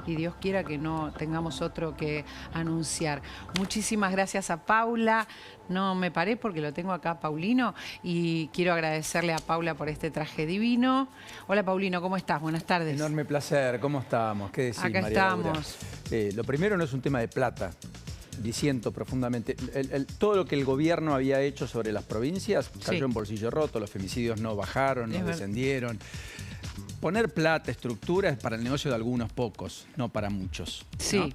y Dios quiera que no tengamos otro que anunciar. Muchísimas gracias a Paula. No me paré porque lo tengo acá, Paulino, y quiero agradecerle a Paula por este traje divino. Hola, Paulino, ¿cómo estás? Buenas tardes. Enorme placer. ¿Cómo estamos? ¿Qué decís, Acá María Laura? estamos. Lo primero no es un tema de plata. Disiento profundamente. Todo lo que el gobierno había hecho sobre las provincias cayó en bolsillo roto, los femicidios no bajaron, no descendieron. Poner plata, estructura, es para el negocio de algunos pocos, no para muchos, ¿no? Sí.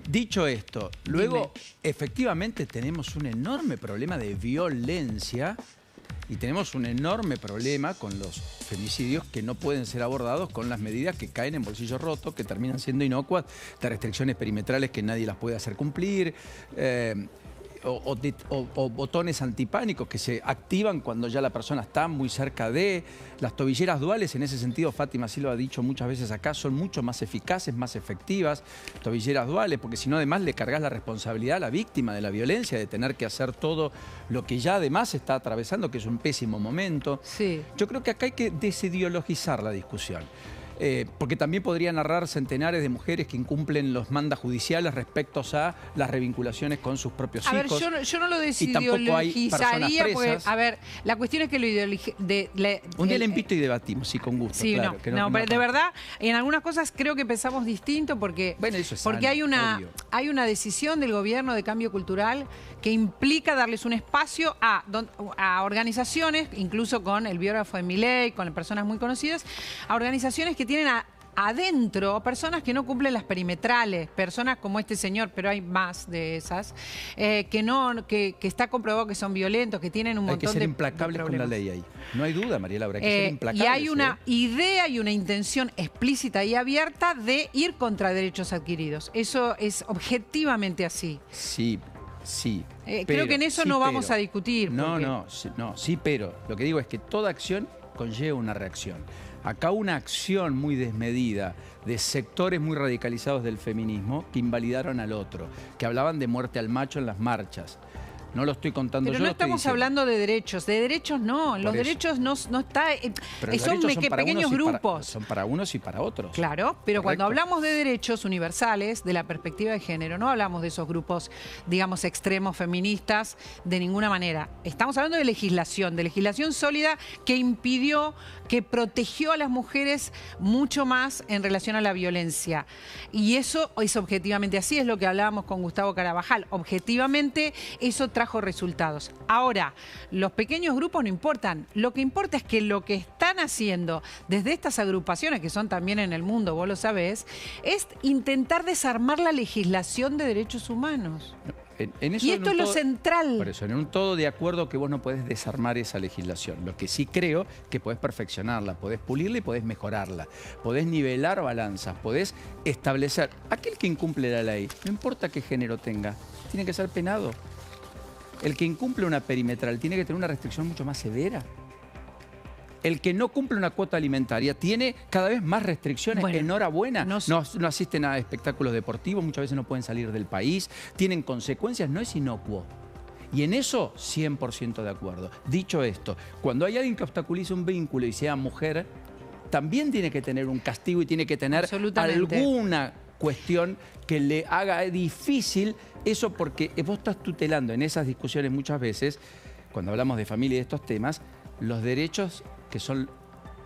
Dicho esto, luego efectivamente tenemos un enorme problema de violencia y tenemos un enorme problema con los femicidios que no pueden ser abordados con las medidas que caen en bolsillo roto, que terminan siendo inocuas, de restricciones perimetrales que nadie las puede hacer cumplir, o botones antipánicos que se activan cuando ya la persona está muy cerca de. Las tobilleras duales, en ese sentido, Fátima sí lo ha dicho muchas veces acá, son mucho más eficaces, más efectivas, tobilleras duales, porque si no además le cargas la responsabilidad a la víctima de la violencia, de tener que hacer todo lo que ya además está atravesando, que es un pésimo momento. Sí. Yo creo que acá hay que desideologizar la discusión. Porque también podría narrar centenares de mujeres que incumplen los mandas judiciales respecto a las revinculaciones con sus propios hijos. A ver, yo no lo desideologizaría, porque, a ver, la cuestión es que lo un día le invito y debatimos, sí, con gusto. Sí, claro, no, pero de verdad, en algunas cosas creo que pensamos distinto porque, bueno, eso es sano, porque obvio. hay una decisión del gobierno de cambio cultural que implica darles un espacio a organizaciones, incluso con el biógrafo de Milei, con personas muy conocidas, a organizaciones que tienen adentro personas que no cumplen las perimetrales, personas como este señor, pero hay más de esas, que está comprobado que son violentos, que tienen un montón de Hay que ser implacables con la ley ahí. No hay duda, María Laura, hay que ser implacables. Y hay una idea y una intención explícita y abierta de ir contra derechos adquiridos. Eso es objetivamente así. Sí. Sí, creo que en eso no vamos a discutir. Sí, pero lo que digo es que toda acción conlleva una reacción. Acá una acción muy desmedida de sectores muy radicalizados del feminismo que invalidaron al otro, que hablaban de muerte al macho en las marchas. No lo estoy contando yo. Pero no estamos hablando de derechos no. Los derechos no está. Son pequeños grupos. Son para unos y para otros. Claro, pero cuando hablamos de derechos universales, de la perspectiva de género, no hablamos de esos grupos, digamos, extremos feministas de ninguna manera. Estamos hablando de legislación sólida que impidió, que protegió a las mujeres mucho más en relación a la violencia. Y eso es objetivamente así, es lo que hablábamos con Gustavo Carabajal. Objetivamente, eso trajo resultados. Ahora, los pequeños grupos no importan. Lo que importa es que lo que están haciendo desde estas agrupaciones, que son también en el mundo, vos lo sabés, es intentar desarmar la legislación de derechos humanos. Y esto es lo central. Por eso, en un todo de acuerdo que vos no podés desarmar esa legislación. Lo que sí creo que podés perfeccionarla, podés pulirla y podés mejorarla. Podés nivelar balanzas, podés establecer. Aquel que incumple la ley, no importa qué género tenga, tiene que ser penado. El que incumple una perimetral tiene que tener una restricción mucho más severa. El que no cumple una cuota alimentaria tiene cada vez más restricciones. Bueno, enhorabuena. No asisten a espectáculos deportivos, muchas veces no pueden salir del país, tienen consecuencias, no es inocuo. Y en eso, 100% de acuerdo. Dicho esto, cuando hay alguien que obstaculiza un vínculo y sea mujer, también tiene que tener un castigo y tiene que tener alguna cuestión que le haga difícil eso, porque vos estás tutelando en esas discusiones muchas veces, cuando hablamos de familia y de estos temas, los derechos que son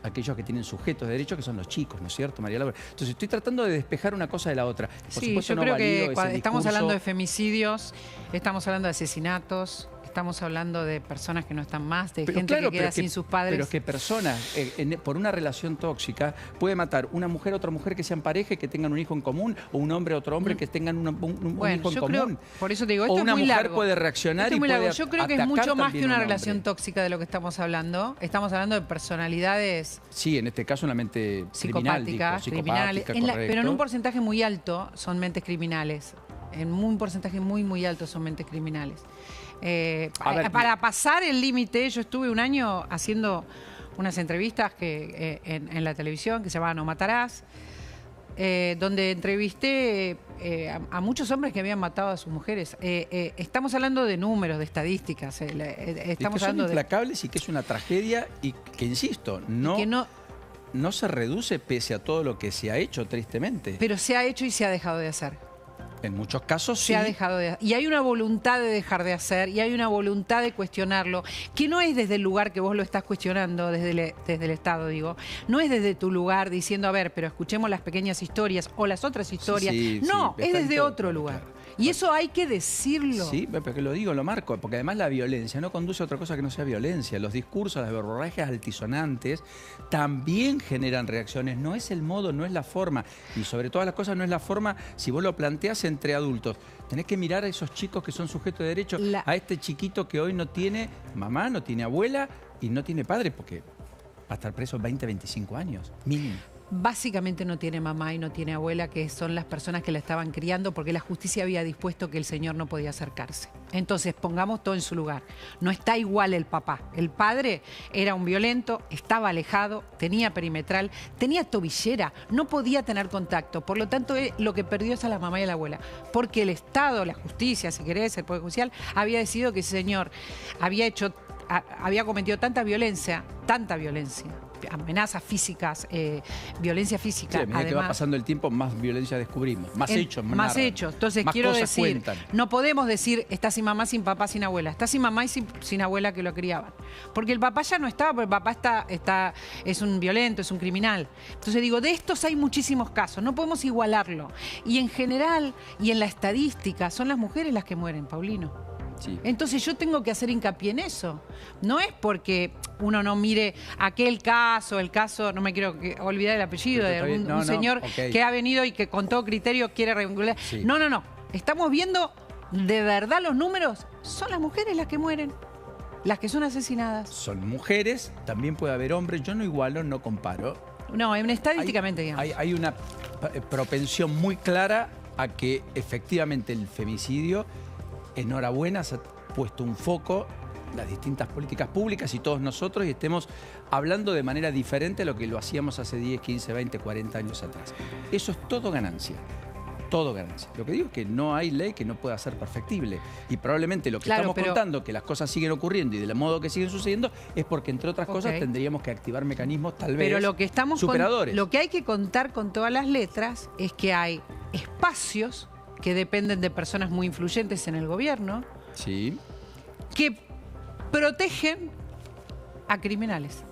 aquellos que tienen sujetos de derechos, que son los chicos, ¿no es cierto, María Laura? Entonces estoy tratando de despejar una cosa de la otra. Por supuesto, yo creo que cuando estamos hablando de femicidios, estamos hablando de asesinatos, estamos hablando de personas que no están más, de gente que queda sin sus padres. Pero que personas, por una relación tóxica, puede matar una mujer a otra mujer que sean pareja y que tengan un hijo en común, o un hombre a otro hombre que tengan un hijo en común. Por eso te digo, esto es muy largo. O una mujer puede reaccionar y puede Yo creo que es mucho más que una relación tóxica de lo que estamos hablando. Estamos hablando de personalidades... Sí, en este caso una mente psicopáticas, criminales, pero en un porcentaje muy alto son mentes criminales. En un porcentaje muy alto son mentes criminales. Para pasar el límite, yo estuve un año haciendo unas entrevistas en la televisión que se llamaban No Matarás, donde entrevisté a muchos hombres que habían matado a sus mujeres. Estamos hablando de números, de estadísticas. Estamos hablando son implacables y que es una tragedia y que, insisto, no... no se reduce pese a todo lo que se ha hecho, tristemente. Pero se ha hecho y se ha dejado de hacer. En muchos casos sí. Se ha dejado de hacer. Y hay una voluntad de dejar de hacer, y hay una voluntad de cuestionarlo, que no es desde el lugar que vos lo estás cuestionando, desde el Estado, digo. No es desde tu lugar diciendo, a ver, pero escuchemos las pequeñas historias o las otras historias. No, es desde otro lugar. Y eso hay que decirlo. Sí, pero que lo digo, lo marco, porque además la violencia no conduce a otra cosa que no sea violencia. Los discursos, las verborragias altisonantes también generan reacciones. No es el modo, no es la forma. Y sobre todas las cosas no es la forma si vos lo planteás entre adultos. Tenés que mirar a esos chicos que son sujetos de derecho, a este chiquito que hoy no tiene mamá, no tiene abuela y no tiene padre, porque va a estar preso 20, 25 años, mínimo. Básicamente no tiene mamá y no tiene abuela, que son las personas que la estaban criando, porque la justicia había dispuesto que el señor no podía acercarse. Entonces, pongamos todo en su lugar. No está igual el papá. El padre era un violento, estaba alejado, tenía perimetral, tenía tobillera, no podía tener contacto. Por lo tanto, lo que perdió es a la mamá y a la abuela. Porque el Estado, la justicia, si querés, el Poder Judicial, había decidido que ese señor había cometido tanta violencia, amenazas físicas, violencia física. Sí, a medida que va pasando el tiempo, más violencia descubrimos, más hechos. Más hechos. Entonces, quiero decir, no podemos decir, está sin mamá, sin papá, sin abuela. Está sin mamá y sin abuela que lo criaban. Porque el papá ya no estaba, porque el papá es un violento, es un criminal. Entonces digo, de estos hay muchísimos casos, no podemos igualarlo. Y en general, y en la estadística, son las mujeres las que mueren, Paulino. Sí. Entonces yo tengo que hacer hincapié en eso. No es porque uno no mire aquel caso, no me quiero olvidar el apellido de un señor que ha venido y que con todo criterio quiere regular. Sí. No. Estamos viendo de verdad los números. Son las mujeres las que mueren, las que son asesinadas. Son mujeres, también puede haber hombres. Yo no igualo, no comparo. No, estadísticamente, digamos. Hay una propensión muy clara a que efectivamente el femicidio, enhorabuena, se ha puesto un foco las distintas políticas públicas y todos nosotros y estemos hablando de manera diferente a lo que lo hacíamos hace 10, 15, 20, 40 años atrás. Eso es todo ganancia. Todo ganancia. Lo que digo es que no hay ley que no pueda ser perfectible. Y probablemente lo que estamos contando, que las cosas siguen ocurriendo y del modo que siguen sucediendo, es porque, entre otras cosas, tendríamos que activar mecanismos tal vez superadores. Lo que hay que contar con todas las letras es que hay espacios que dependen de personas muy influyentes en el gobierno, sí, que protegen a criminales,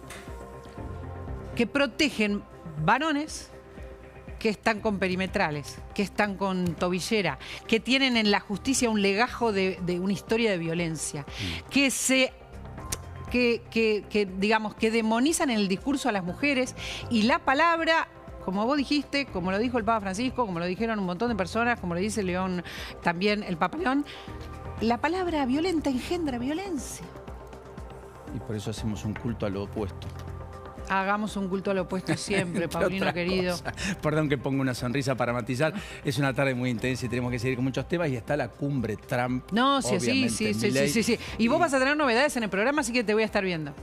que protegen varones que están con perimetrales, que están con tobillera, que tienen en la justicia un legajo de una historia de violencia, digamos, que demonizan en el discurso a las mujeres y la palabra, como vos dijiste, como lo dijo el Papa Francisco, como lo dijeron un montón de personas, como lo dice León, también el Papa León, la palabra violenta engendra violencia. Y por eso hacemos un culto a lo opuesto. Hagamos un culto a lo opuesto siempre, Paulino querido. Perdón que ponga una sonrisa para matizar. Es una tarde muy intensa y tenemos que seguir con muchos temas y está la cumbre Trump. No, sí. Y vos vas a tener novedades en el programa, así que te voy a estar viendo.